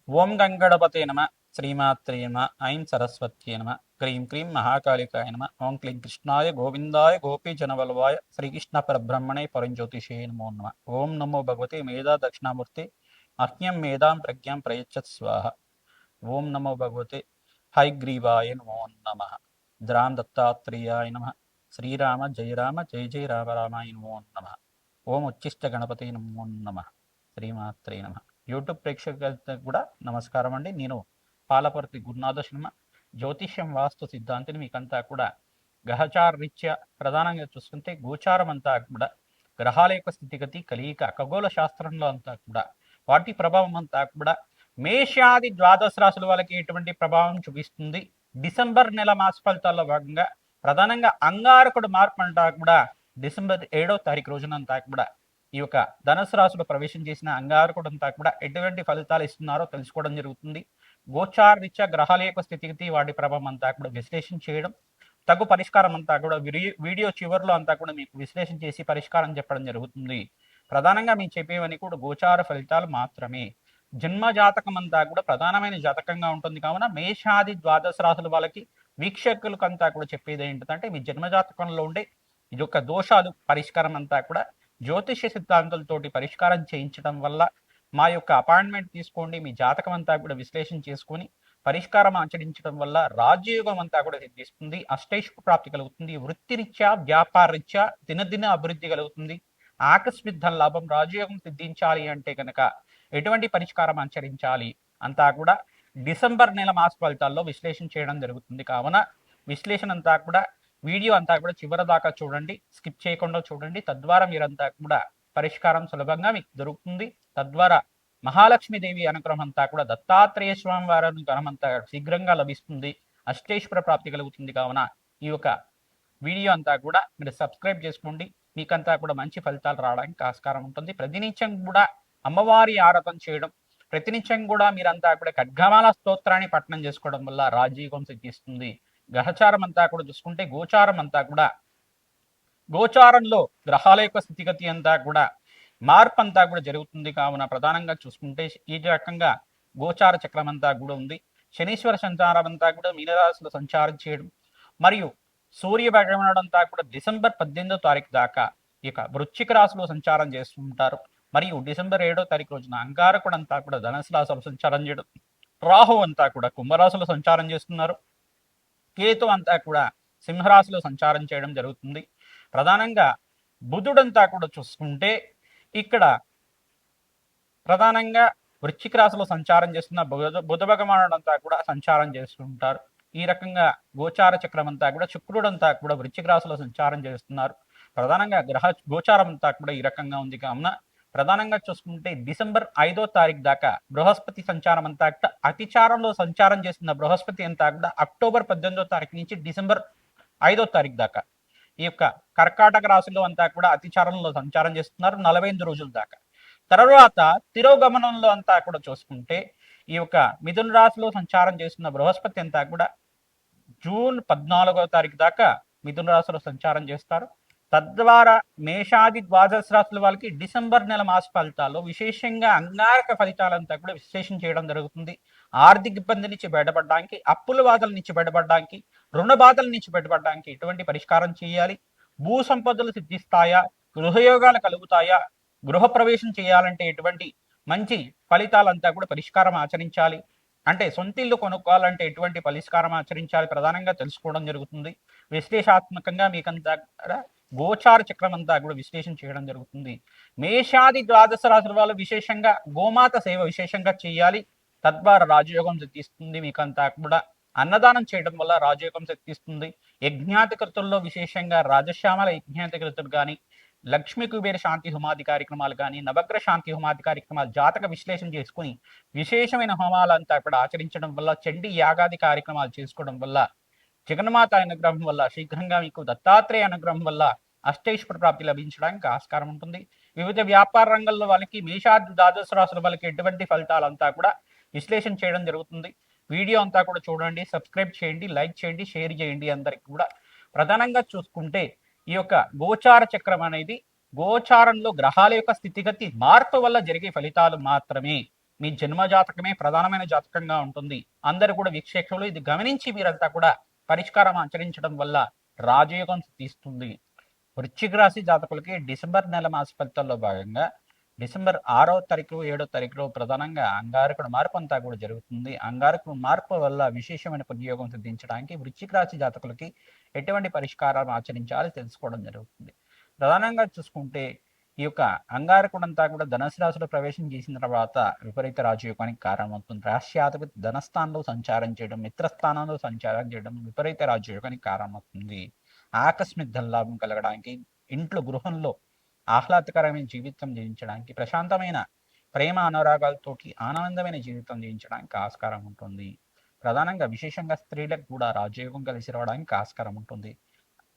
ఓం గంగణపతే నమ. శ్రీమాత్రే నమ. ఐం సరస్వత్యే నమ. క్రీం క్రీం మహాకాళికాయ నమ. ఓం క్లీం కృష్ణాయ గోవిందాయ గోపీజనవల్వాయ శ్రీకృష్ణ పరబ్రహ్మణే పరంజ్యోతిషే నమో నమ. ఓం నమో భగవతే మేధా దక్షిణామూర్తి అహ్యం మేధాం ప్రజ్ఞాం ప్రయచ్చత్ స్వాహ. ఓం నమో భగవతే హైగ్రీవాయ నమో నమ. ద్రాం దత్తాత్రేయాయ నమ. శ్రీరామ జయ రామ జయ జయ రామ రామాయ నమో నమ. ఓం ఉచ్చిష్ట గణపతి నమో నమ. శ్రీమాత్రే నమ. యూట్యూబ్ ప్రేక్షకులకు కూడా నమస్కారం అండి. నేను పాలపర్తి గురునాథ శర్మ, జ్యోతిష్యం వాస్తు సిద్ధాంతిని. మీకంతా కూడా గ్రహచార రీత్యా ప్రధానంగా చూసుకుంటే గోచారం అంతా కూడా గ్రహాల యొక్క స్థితిగతి కలియిక ఖగోళ శాస్త్రంలో అంతా కూడా వాటి ప్రభావం అంతా కూడా మేషాది ద్వాదశ రాశుల వాళ్ళకి ఎటువంటి ప్రభావం చూపిస్తుంది, డిసెంబర్ నెల మాస ఫలితాల్లో భాగంగా ప్రధానంగా అంగారకుడు మార్పు అంతా కూడా డిసెంబర్ 7వ తారీఖు రోజునంతా కూడా ఈ యొక్క ధనుసు రాశిలో ప్రవేశం చేసిన అంగారకుడు అంతా కూడా ఎటువంటి ఫలితాలు ఇస్తున్నారో తెలుసుకోవడం జరుగుతుంది. గోచార రీత్యా గ్రహాల యొక్క స్థితిగతి వాటి ప్రభావం అంతా కూడా విశ్లేషణ చేయడం, తగు పరిష్కారం అంతా కూడా వీడియో చివరిలో అంతా కూడా మీకు విశ్లేషణ చేసి పరిష్కారం చెప్పడం జరుగుతుంది. ప్రధానంగా మేము చెప్పేవన్నీ కూడా గోచార ఫలితాలు మాత్రమే. జన్మ జాతకం అంతా కూడా ప్రధానమైన జాతకంగా ఉంటుంది కావున మేషాది ద్వాదశ రాశుల వాళ్ళకి వీక్షకులకంతా కూడా చెప్పేది ఏంటంటే మీ జన్మ జాతకంలో ఉండే ఈ యొక్క దోషాలు పరిష్కారం అంతా కూడా జ్యోతిష్య సిద్ధాంతాలతోటి పరిష్కారం చేయించడం వల్ల మా యొక్క అపాయింట్మెంట్ తీసుకోండి, మీ జాతకం అంతా కూడా విశ్లేషణ చేసుకొని పరిష్కారం ఆచరించడం వల్ల రాజ్యయోగం అంతా కూడా సిద్ధిస్తుంది, అష్టైశ్వ ప్రాప్తి కలుగుతుంది, వృత్తిరీత్యా వ్యాపార రీత్యా దినదిన అభివృద్ధి కలుగుతుంది, ఆకస్మిక ధన లాభం. రాజయోగం సిద్ధించాలి అంటే కనుక ఎటువంటి పరిష్కారం ఆచరించాలి అంతా కూడా డిసెంబర్ నెల మాస ఫలితాల్లో విశ్లేషణ చేయడం జరుగుతుంది. కావున విశ్లేషణ అంతా కూడా వీడియో అంతా కూడా చివరి దాకా చూడండి, స్కిప్ చేయకుండా చూడండి. తద్వారా మీరంతా కూడా పరిష్కారం సులభంగా మీకు దొరుకుతుంది. తద్వారా మహాలక్ష్మీదేవి అనుగ్రహం అంతా కూడా దత్తాత్రేయ స్వామి వారి అనుగ్రహం అంతా శీఘ్రంగా లభిస్తుంది, అష్టైశ్వర ప్రాప్తి కలుగుతుంది. కావున ఈ యొక్క వీడియో అంతా కూడా మీరు సబ్స్క్రైబ్ చేసుకోండి, మీకంతా కూడా మంచి ఫలితాలు రావడానికి ఆస్కారం ఉంటుంది. ప్రతినిత్యం కూడా అమ్మవారి ఆరాధన చేయడం, ప్రతినిత్యం కూడా మీరంతా కూడా ఖడ్గమాల స్తోత్రాన్ని పఠనం చేసుకోవడం వల్ల రాజయోగం సిద్ధిస్తుంది. గ్రహచారం అంతా కూడా చూసుకుంటే గోచారం అంతా కూడా గోచారంలో గ్రహాల యొక్క స్థితిగతి అంతా కూడా మార్పు అంతా కూడా జరుగుతుంది. కావున ప్రధానంగా చూసుకుంటే ఈ రకంగా గోచార చక్రం అంతా కూడా ఉంది. శనీశ్వర సంచారం అంతా కూడా మీనరాశిలో సంచారం చేయడం, మరియు సూర్య భగవానుడు అంతా కూడా డిసెంబర్ 18వ తారీఖు దాకా ఇక వృశ్చిక రాశిలో సంచారం చేస్తుంటారు. మరియు డిసెంబర్ 7వ తారీఖు రోజున అంగారకుడు అంతా కూడా ధనుసు రాశిలో సంచారం చేయడం, రాహు అంతా కూడా కుంభరాశిలో సంచారం చేస్తున్నారు, కేతు అంతా కూడా సింహరాశిలో సంచారం చేయడం జరుగుతుంది. ప్రధానంగా బుధుడంతా కూడా చూసుకుంటే ఇక్కడ ప్రధానంగా వృశ్చిక రాశిలో సంచారం చేస్తున్న బుధ భగవానుడు అంతా కూడా సంచారం చేస్తుంటారు. ఈ రకంగా గోచార చక్రం అంతా కూడా శుక్రుడంతా కూడా వృశ్చిక రాశిలో సంచారం చేస్తున్నారు. ప్రధానంగా గ్రహ గోచారం అంతా కూడా ఈ రకంగా ఉంది. కావున ప్రధానంగా చూసుకుంటే డిసెంబర్ 5వ తారీఖు దాకా బృహస్పతి సంచారం అంతా అతిచారంలో సంచారం చేస్తున్న బృహస్పతి అంతా కూడా అక్టోబర్ 18వ తారీఖు నుంచి డిసెంబర్ 5వ తారీఖు దాకా ఈ యొక్క కర్కాటక రాశిలో అంతా కూడా అతిచారంలో సంచారం చేస్తున్నారు 48 రోజుల దాకా. తర్వాత తిరోగమనంలో అంతా కూడా చూసుకుంటే ఈ యొక్క మిథున రాశిలో సంచారం చేస్తున్న బృహస్పతి అంతా కూడా జూన్ 14వ తారీఖు దాకా మిథున రాశిలో సంచారం చేస్తారు. తద్వారా మేషాది ద్వాదశ రాశుల వాళ్ళకి డిసెంబర్ నెల మాస ఫలితాల్లో విశేషంగా అంగారక ఫలితాలంతా కూడా విశ్లేషణ చేయడం జరుగుతుంది. ఆర్థిక ఇబ్బంది నుంచి బయటపడడానికి, అప్పుల బాధల నుంచి బయటపడడానికి, రుణ బాధల నుంచి బయటపడడానికి ఎటువంటి పరిష్కారం చేయాలి, భూ సంపదలు సిద్ధిస్తాయా, గృహయోగాలు కలుగుతాయా, గృహ ప్రవేశం చేయాలంటే ఎటువంటి మంచి ఫలితాలంతా కూడా పరిష్కారం ఆచరించాలి, అంటే సొంత ఇల్లు కొనుక్కోవాలంటే ఎటువంటి పరిష్కారం ఆచరించాలి ప్రధానంగా తెలుసుకోవడం జరుగుతుంది. విశ్లేషాత్మకంగా మీకంతా గోచార చక్రం అంతా కూడా విశ్లేషణ చేయడం జరుగుతుంది. మేషాది ద్వాదశ రాశుల వాళ్ళు విశేషంగా గోమాత సేవ విశేషంగా చేయాలి, తద్వారా రాజయోగం సిద్ధిస్తుంది. మీకంతా కూడా అన్నదానం చేయడం వల్ల రాజయోగం సిద్ధిస్తుంది. యజ్ఞాతికృతుల్లో విశేషంగా రాజశ్యామల యజ్ఞాతికృతులు కానీ, లక్ష్మీ కుబేర శాంతి హోమాది కార్యక్రమాలు కానీ, నవగ్రహ శాంతి హోమాది కార్యక్రమాలు జాతక విశ్లేషణ చేసుకుని విశేషమైన హోమాలంతా కూడా ఆచరించడం వల్ల, చండీ యాగాది కార్యక్రమాలు చేసుకోవడం వల్ల, జగన్మాత అనుగ్రహం వల్ల, శీఘ్రంగా మీకు దత్తాత్రేయ అనుగ్రహం వల్ల అష్టైశ్వర ప్రాప్తి లభించడానికి ఆస్కారం ఉంటుంది. వివిధ వ్యాపార రంగంలో వాళ్ళకి మేషాది ద్వాదశ రాశుల వాళ్ళకి ఎటువంటి ఫలితాలంతా కూడా విశ్లేషణ చేయడం జరుగుతుంది. వీడియో అంతా కూడా చూడండి, సబ్స్క్రైబ్ చేయండి, లైక్ చేయండి, షేర్ చేయండి అందరికి కూడా. ప్రధానంగా చూసుకుంటే ఈ యొక్క గోచార చక్రం అనేది గోచారంలో గ్రహాల యొక్క స్థితిగతి మార్పు వల్ల జరిగే ఫలితాలు మాత్రమే. మీ జన్మ జాతకమే ప్రధానమైన జాతకంగా ఉంటుంది. అందరూ కూడా వీక్షకులు ఇది గమనించి మీరంతా కూడా పరిష్కారం ఆచరించడం వల్ల రాజయోగం తీస్తుంది. వృశ్చిక రాశి జాతకులకి డిసెంబర్ నెల మాస ఫలితాల్లో భాగంగా డిసెంబర్ 6వ తారీఖు 7వ తారీఖులో ప్రధానంగా అంగారకుడు మార్పు అంతా కూడా జరుగుతుంది. అంగారకుడు మార్పు వల్ల విశేషమైన పుణ్యయోగం సిద్ధించడానికి వృశ్చిక రాశి జాతకులకి ఎటువంటి పరిష్కారాలు ఆచరించాలి తెలుసుకోవడం జరుగుతుంది. ప్రధానంగా చూసుకుంటే ఈ యొక్క అంగారకుడంతా కూడా ధనుసు రాశిలో ప్రవేశం చేసిన తర్వాత విపరీత రాజయోగానికి కారణమవుతుంది. రాష్ట్రాధిపతి ధనస్థానంలో సంచారం చేయడం, మిత్రస్థానంలో సంచారం చేయడం విపరీత రాజయోగానికి కారణమవుతుంది. ఆకస్మిక ధనలాభం కలగడానికి, ఇంట్లో గృహంలో ఆహ్లాదకరమైన జీవితం జీవించడానికి, ప్రశాంతమైన ప్రేమ అనురాగాలతోటి ఆనందమైన జీవితం జీవించడానికి ఆస్కారం ఉంటుంది. ప్రధానంగా విశేషంగా స్త్రీలకు కూడా రాజయోగం కలిసి రావడానికి ఆస్కారం ఉంటుంది.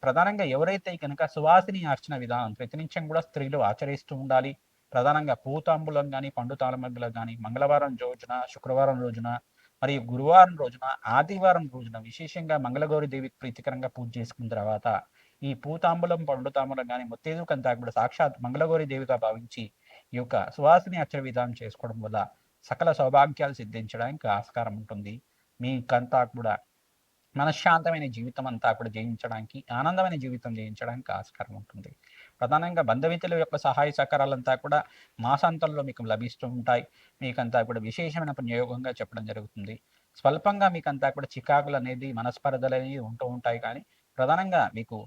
ప్రధానంగా ఎవరైతే కనుక సువాసిని అర్చన విధానం ప్రతినిత్యం కూడా స్త్రీలు ఆచరిస్తూ ఉండాలి. ప్రధానంగా పూతాంబులం కానీ, పండు తాళమగ్గులు కానీ మంగళవారం రోజున, శుక్రవారం రోజున మరియు గురువారం రోజున, ఆదివారం రోజున విశేషంగా మంగళగౌరి దేవికి ప్రీతికరంగా పూజ చేసుకున్న తర్వాత ఈ పూతాంబులం, పండు తాంబూలం కానీ ముత్తైదువుకంతా కూడా సాక్షాత్ మంగళగౌరి దేవిగా భావించి ఈ యొక్క సువాసిని అర్చన విధానం చేసుకోవడం వల్ల సకల సౌభాగ్యాలు సిద్ధించడానికి ఆస్కారం ఉంటుంది. మీకంతా కూడా మనశ్శాంతమైన జీవితం అంతా కూడా జయించడానికి, ఆనందమైన జీవితం జయించడానికి ఆస్కారం ఉంటుంది. ప్రధానంగా బంధుమిత్రుల యొక్క సహాయ సహకారాలంతా కూడా మాసాంతంలో మీకు లభిస్తూ ఉంటాయి. మీకంతా కూడా విశేషమైన పుణ్యయోగంగా చెప్పడం జరుగుతుంది. స్వల్పంగా మీకంతా కూడా చికాకులు అనేది, మనస్పర్ధలు అనేవి ఉంటూ ఉంటాయి, కానీ ప్రధానంగా మీకు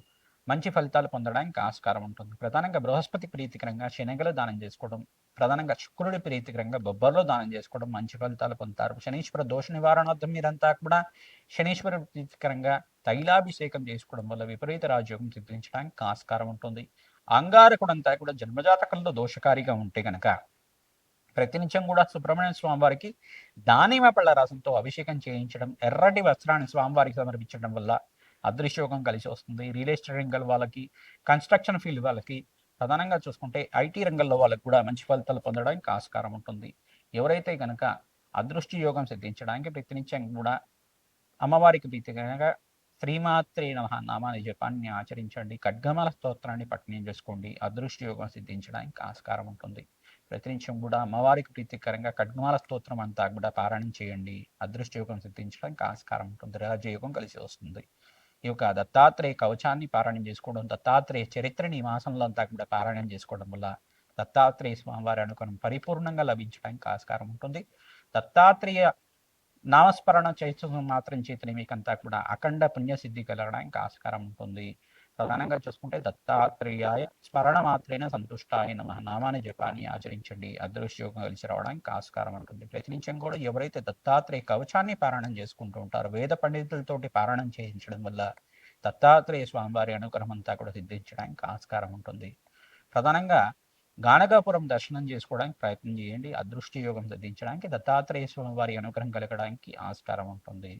మంచి ఫలితాలు పొందడానికి ఆస్కారం ఉంటుంది. ప్రధానంగా బృహస్పతి ప్రీతికరంగా శనగలు దానం చేసుకోవడం, ప్రధానంగా శుక్రుడి ప్రీతికరంగా బొబ్బర్లో దానం చేసుకోవడం మంచి ఫలితాలు పొందుతారు. శనీశ్వర దోష నివారణార్థం మీరంతా కూడా శనీశ్వర ప్రీతికరంగా తైలాభిషేకం చేసుకోవడం వల్ల విపరీత రాజయోగం సిద్ధించడానికి ఆస్కారం ఉంటుంది. అంగారకుడంతా కూడా జన్మజాతకంలో దోషకారిగా ఉంటే గనక ప్రతినిత్యం కూడా సుబ్రహ్మణ్య స్వామి వారికి దానిమ పళ్ళ రసంతో అభిషేకం చేయించడం, ఎర్రటి వస్త్రాన్ని స్వామివారికి సమర్పించడం వల్ల అదృష్టయోగం కలిసి వస్తుంది. రియల్ ఎస్టేట్ రంగం వాళ్ళకి, కన్స్ట్రక్షన్ ఫీల్డ్ వాళ్ళకి, ప్రధానంగా చూసుకుంటే ఐటీ రంగంలో వాళ్ళకి కూడా మంచి ఫలితాలు పొందడానికి ఆస్కారం ఉంటుంది. ఎవరైతే కనుక అదృష్ట యోగం సిద్ధించడానికి ప్రతినిత్యం కూడా అమ్మవారికి ప్రీతికరంగా శ్రీమాత్రే నమః నామాన్ని జపాన్ని ఆచరించండి. ఖడ్గమాల స్తోత్రాన్ని పఠనం చేసుకోండి. అదృష్ట యోగం సిద్ధించడానికి ఆస్కారం ఉంటుంది. ప్రతినిత్యం కూడా అమ్మవారికి ప్రీతికరంగా ఖడ్గమాల స్తోత్రం అంతా కూడా పారాయణం చేయండి. అదృష్ట యోగం సిద్ధించడానికి ఆస్కారం ఉంటుంది. రాజయోగం కలిసి వస్తుంది. ఈ యొక్క దత్తాత్రేయ కవచాన్ని పారాయణం చేసుకోవడం, దత్తాత్రేయ చరిత్రని ఈ మాసంలో అంతా కూడా పారాయణం చేసుకోవడం వల్ల దత్తాత్రేయ స్వామివారి అనుగ్రహం పరిపూర్ణంగా లభించడానికి ఆస్కారం ఉంటుంది. దత్తాత్రేయ నామస్మరణ చేస్తున్న మాత్రం చేతనే మీకంతా కూడా అఖండ పుణ్యసిద్ధి కలగడానికి ఆస్కారం ఉంటుంది. ప్రధానంగా చూసుకుంటే దత్తాత్రేయాయ స్మరణ మాత్రేన సంతుష్టాయ నమః నామాన్ని జపాన్ని ఆచరించండి. అదృష్టయోగం కలిసి రావడానికి ఆస్కారం ఉంటుంది. ప్రతినిత్యం కూడా ఎవరైతే దత్తాత్రేయ కవచాన్ని పారాయణం చేసుకుంటూ ఉంటారో, వేద పండితులతోటి పారాయణం చేయించడం వల్ల దత్తాత్రేయ స్వామివారి అనుగ్రహం అంతా కూడా సిద్ధించడానికి ఆస్కారం ఉంటుంది. ప్రధానంగా గానగాపురం దర్శనం చేసుకోవడానికి ప్రయత్నం చేయండి. అదృష్ట యోగం సిద్ధించడానికి దత్తాత్రేయ స్వామి వారి అనుగ్రహం కలగడానికి ఆస్కారం ఉంటుంది.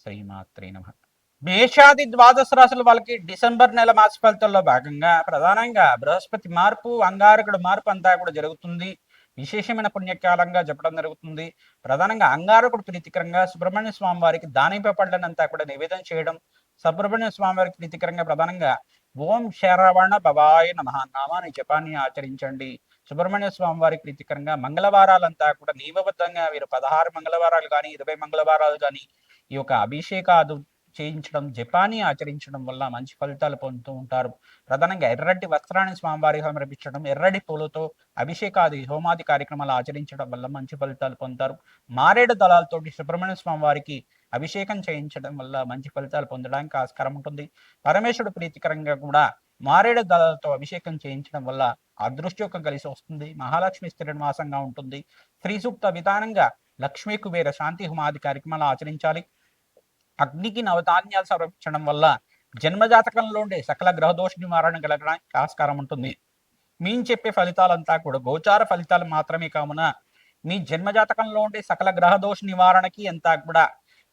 శ్రీమాత్రే నమః. మేషాది ద్వాదశ రాశుల వాళ్ళకి డిసెంబర్ నెల మాస ఫలితాల్లో భాగంగా ప్రధానంగా బృహస్పతి మార్పు, అంగారకుడు మార్పు అంతా కూడా జరుగుతుంది. విశేషమైన పుణ్యకాలంగా చెప్పడం జరుగుతుంది. ప్రధానంగా అంగారకుడు ప్రీతికరంగా సుబ్రహ్మణ్య స్వామి వారికి దానిపై పళ్ళనంతా కూడా నివేదన చేయడం, సుబ్రహ్మణ్య స్వామి వారికి ప్రీతికరంగా ప్రధానంగా ఓం శరవణ భవాయ నమః నామాన్ని జపాన్ని ఆచరించండి. సుబ్రహ్మణ్య స్వామి వారికి ప్రీతికరంగా మంగళవారాలంతా కూడా నియమబద్ధంగా వీరు 16 మంగళవారాలు కానీ 20 మంగళవారాలు కానీ ఈ యొక్క అభిషేకాలు చేయించడం, జపాన్ని ఆచరించడం వల్ల మంచి ఫలితాలు పొందుతూ ఉంటారు. ప్రధానంగా ఎర్రటి వస్త్రాన్ని స్వామివారికి సమర్పించడం, ఎర్రటి పూలతో అభిషేకాది హోమాది కార్యక్రమాలు ఆచరించడం వల్ల మంచి ఫలితాలు పొందుతారు. మారేడు దళాలతోటి సుబ్రహ్మణ్య స్వామి వారికి అభిషేకం చేయించడం వల్ల మంచి ఫలితాలు పొందడానికి ఆస్కారం ఉంటుంది. పరమేశ్వరుడు ప్రీతికరంగా కూడా మారేడు దళాలతో అభిషేకం చేయించడం వల్ల అదృష్టయోగం కలిసి వస్తుంది. మహాలక్ష్మి స్థిరనివాసంగా ఉంటుంది. స్త్రీ సూక్త విధానంగా లక్ష్మీ కుబేర శాంతి హోమాది కార్యక్రమాలు ఆచరించాలి. అగ్నికి నవధాన్యాలు సమర్పించడం వల్ల జన్మజాతకంలో ఉండే సకల గ్రహదోష నివారణ కలగడానికి ఆస్కారం ఉంటుంది. మేము చెప్పే ఫలితాలంతా కూడా గోచార ఫలితాలు మాత్రమే కావున మీ జన్మజాతకంలో ఉండే సకల గ్రహదోష నివారణకి అంతా కూడా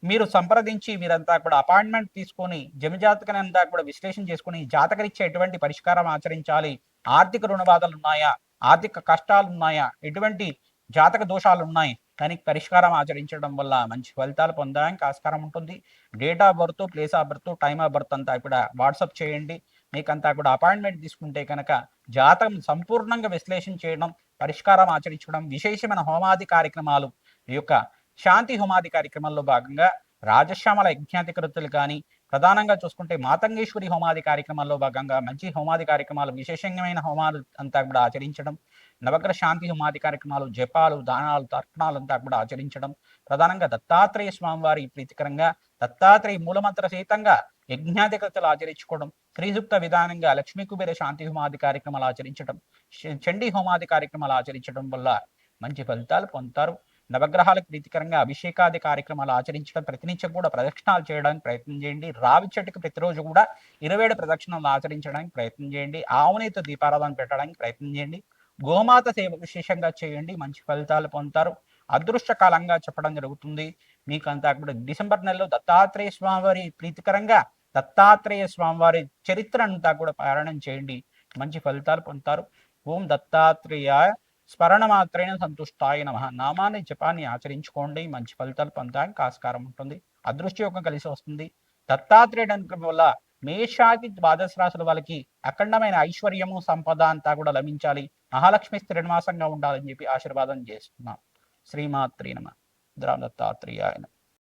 మీరు సంప్రదించి మీరంతా కూడా అపాయింట్మెంట్ తీసుకొని జన్మజాతకం అంతా కూడా విశ్లేషణ చేసుకుని జాతకరీత్యా ఎటువంటి పరిష్కారం ఆచరించాలి, ఆర్థిక రుణ బాధలు ఉన్నాయా, ఆర్థిక కష్టాలు ఉన్నాయా, ఎటువంటి జాతక దోషాలు ఉన్నాయి, దానికి పరిష్కారం ఆచరించడం వల్ల మంచి ఫలితాలు పొందడానికి ఆస్కారం ఉంటుంది. Date of birth, place of birth, time of birth అంతా కూడా వాట్సాప్ చేయండి. మీకంతా కూడా అపాయింట్మెంట్ తీసుకుంటే కనుక జాతకం సంపూర్ణంగా విశ్లేషణ చేయడం, పరిష్కారం ఆచరించడం, విశేషమైన హోమాది కార్యక్రమాలు, ఈ యొక్క శాంతి హోమాది కార్యక్రమాల్లో భాగంగా రాజశ్యామల యజ్ఞాధికృతులు కానీ, ప్రధానంగా చూసుకుంటే మాతంగేశ్వరి హోమాది కార్యక్రమాల్లో భాగంగా మంచి హోమాది కార్యక్రమాలు, విశేషమైన హోమాలు అంతా కూడా ఆచరించడం, నవగ్రహ శాంతి హోమాది కార్యక్రమాలు, జపాలు, దానాలు, తర్పణాలంతా కూడా ఆచరించడం, ప్రధానంగా దత్తాత్రేయ స్వామివారి ప్రీతికరంగా దత్తాత్రేయ మూలమంత్ర సహితంగా యజ్ఞాధికృతలు ఆచరించుకోవడం, శ్రీసూక్త విధానంగా లక్ష్మీ కుబేర శాంతి హోమాది కార్యక్రమాలు ఆచరించడం, చండీ హోమాది కార్యక్రమాలు ఆచరించడం వల్ల మంచి ఫలితాలు పొందుతారు. నవగ్రహాలకు ప్రీతికరంగా అభిషేకాది కార్యక్రమాలు ఆచరించడం, ప్రతినిత్యం కూడా ప్రదక్షిణాలు చేయడానికి ప్రయత్నం చేయండి. రావి చెట్టుకు ప్రతిరోజు కూడా 27 ప్రదక్షిణాలు ఆచరించడానికి ప్రయత్నం చేయండి. ఆవునేతో దీపారాధన పెట్టడానికి ప్రయత్నం చేయండి. గోమాత సేవ విశేషంగా చేయండి, మంచి ఫలితాలు పొందుతారు. అదృష్టకాలంగా చెప్పడం జరుగుతుంది. మీకు అంతా కూడా డిసెంబర్ నెలలో దత్తాత్రేయ స్వామివారి ప్రీతికరంగా దత్తాత్రేయ స్వామివారి చరిత్ర అంతా కూడా పారాయణం చేయండి, మంచి ఫలితాలు పొందుతారు. ఓం దత్తాత్రేయాయ స్మరణ మాత్రేణ సంతుష్టాయ నమః నామాన్ని జపాన్ని ఆచరించుకోండి, మంచి ఫలితాలు పొందడానికి ఆస్కారం ఉంటుంది. అదృష్టయోగం కలిసి వస్తుంది. దత్తాత్రేయుడు అనుగ్రహం వల్ల మేషాది ద్వాదశ రాశుల వాళ్ళకి అఖండమైన ఐశ్వర్యము సంపద అంతా కూడా లభించాలి, మహాలక్ష్మి స్థిరనివాసంగా ఉండాలని చెప్పి ఆశీర్వాదం చేస్తున్నాం. శ్రీమాత్రే నమః. దత్తాత్రేయాయ నమః.